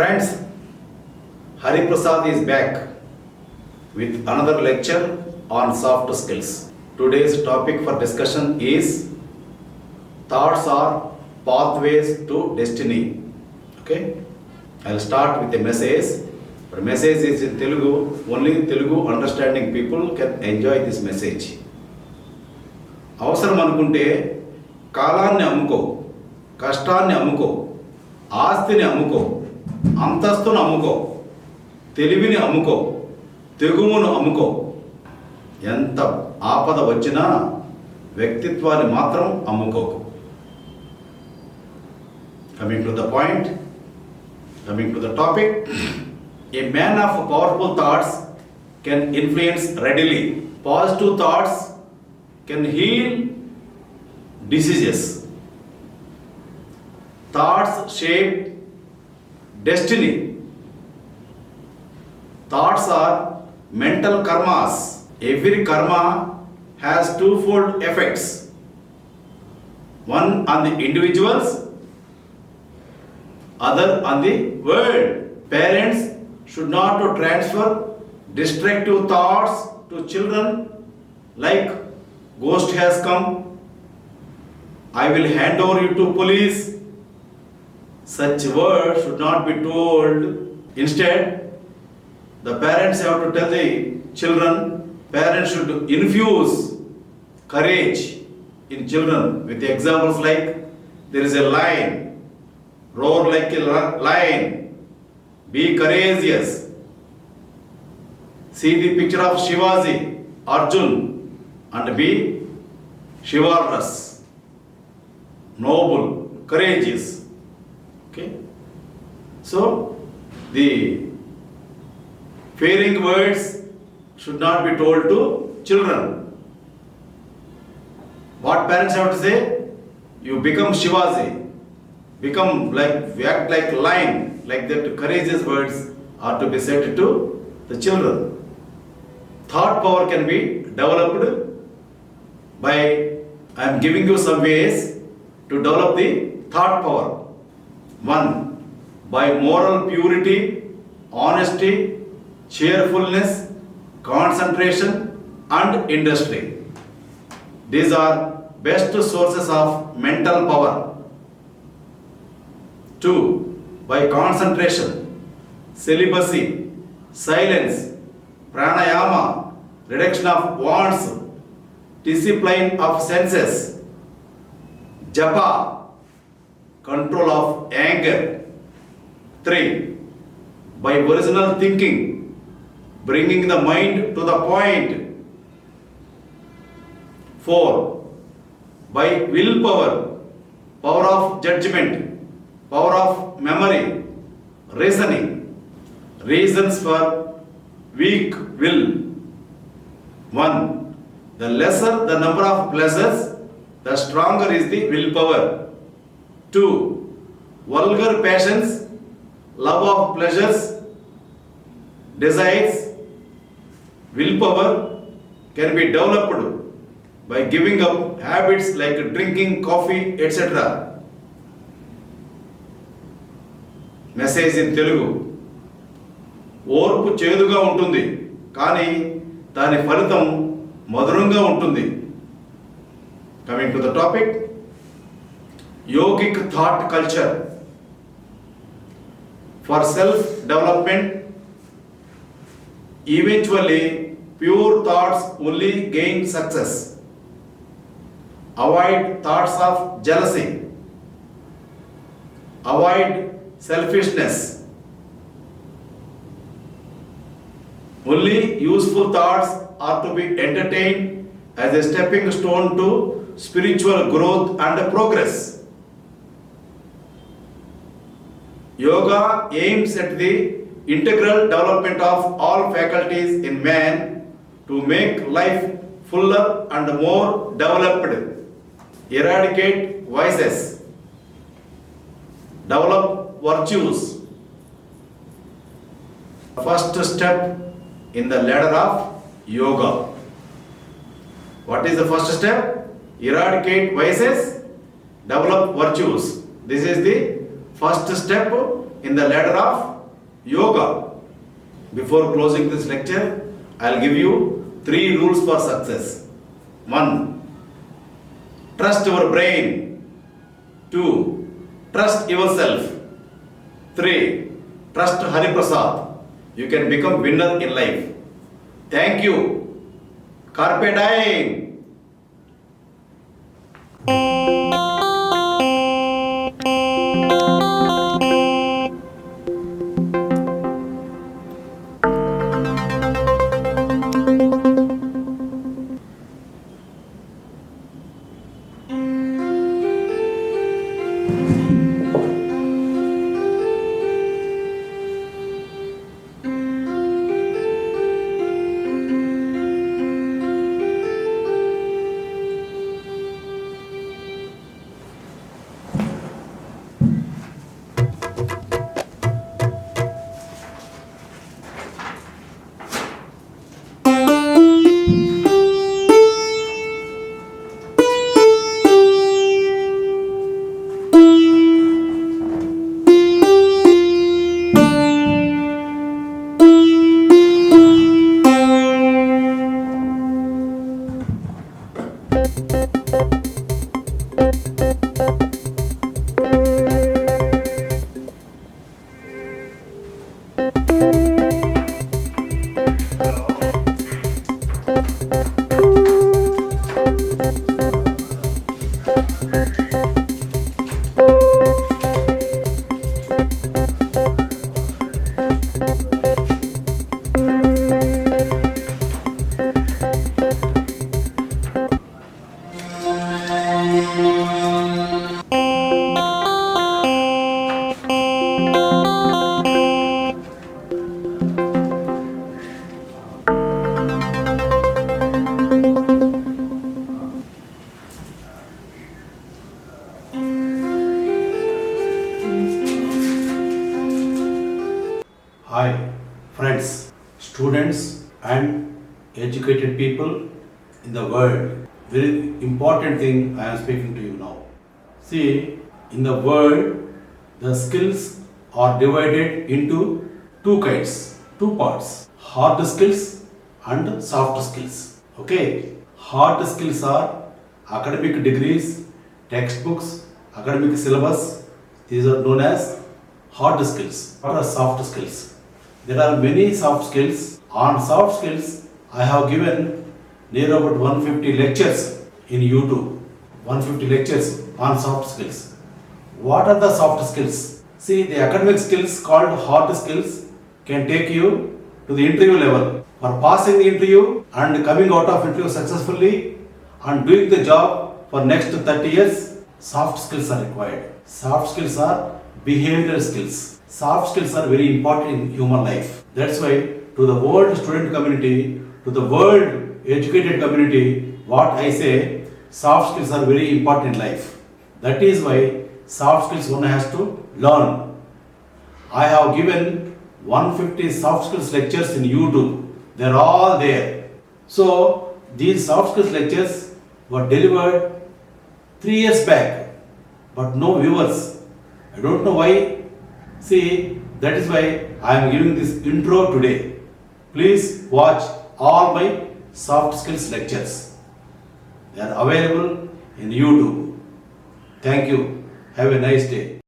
Friends, Hariprasad is back with another lecture on soft skills. Today's topic for discussion is thoughts are pathways to destiny. Okay, I'll start with a message. The message is in Telugu. Only Telugu understanding people can enjoy this message. అవసరం అనుకుంటే కాలాన్ని అమ్ముకో, కష్టాన్ని అమ్ముకో, ఆస్తిని అమ్ముకో, అంతస్తును అమ్ముకో, తెలివిని అమ్ముకో, తెగుమును అమ్ముకో. ఎంత ఆపద వచ్చినా వ్యక్తిత్వాన్ని మాత్రం అమ్ముకోకు. Coming to the point, coming to the topic, a man of powerful thoughts can influence readily. Positive thoughts can heal diseases. Thoughts shape destiny. Thoughts are mental karmas. Every karma has twofold effects. One on the individuals, other on the world. Parents should not transfer destructive thoughts to children like ghost has come, I will hand over you to police. Such words should not be told. Instead, the parents have to tell the children, parents should infuse courage in children with examples like there is a lion, roar like a lion, be courageous. See the picture of Shivaji, Arjun, and be chivalrous, noble, courageous. Okay? So, the fearing words should not be told to children. What parents have to say? You become Shivaji, become like, act like lion, like that. Courageous words are to be said to the children. Thought power can be developed by, I am giving you some ways to develop the thought power. One, by moral purity, honesty, cheerfulness, concentration, and industry. These are best sources of mental power. Two, by concentration, celibacy, silence, pranayama, reduction of wants, discipline of senses, japa, control of anger. 3, by original thinking, bringing the mind to the point. 4, by willpower, power of judgment, power of memory, reasoning. Reasons for weak will. 1, the lesser the number of pleasures, the stronger is the willpower. 2, vulgar passions, love of pleasures, desires. Willpower can be developed by giving up habits like drinking coffee, etc. Message in Telugu. ఓర్పు చేదుగా ఉంటుంది, కానీ దాని ఫలితం మధురంగా ఉంటుంది. Coming to the topic, yogic thought culture. For self development, eventually pure thoughts only gain success. Avoid thoughts of jealousy, avoid selfishness. Only useful thoughts are to be entertained as a stepping stone to spiritual growth and progress. Yoga aims at the integral development of all faculties in man to make life fuller and more developed. Eradicate vices, develop virtues. First step in the ladder of yoga. What is the first step? Eradicate vices, develop virtues. This is the first step in the ladder of yoga. Before closing this lecture, I'll give you 3 rules for success. 1. Trust your brain. 2. Trust yourself. 3. Trust Hariprasad. You can become winner in life. Thank you. Carpe diem. Hi friends, students and educated people in the world. Very important thing I am speaking to you now. See, in the world, the skills are divided into 2 kinds, 2 parts. Hard skills and soft skills. Okay, hard skills are academic degrees, textbooks, academic syllabus. These are known as hard skills. What are soft skills? There are many soft skills. On soft skills, I have given near about 150 lectures in YouTube. 150 lectures on soft skills. What are the soft skills? See, the academic skills called hard skills can take you to the interview level. For passing the interview and coming out of interview successfully and doing the job for next 30 years, soft skills are required. Soft skills are behavioral skills. Soft skills are very important in human life. That's why to the world student community, to the world educated community, what I say, soft skills are very important in life. That is why soft skills one has to learn. I have given 150 soft skills lectures in YouTube. They are all there. So these soft skills lectures were delivered 3 years back, but no viewers. I don't know why. See, that is why I am giving this intro today. Please watch all my soft skills lectures. They are available in YouTube. Thank you. Have a nice day.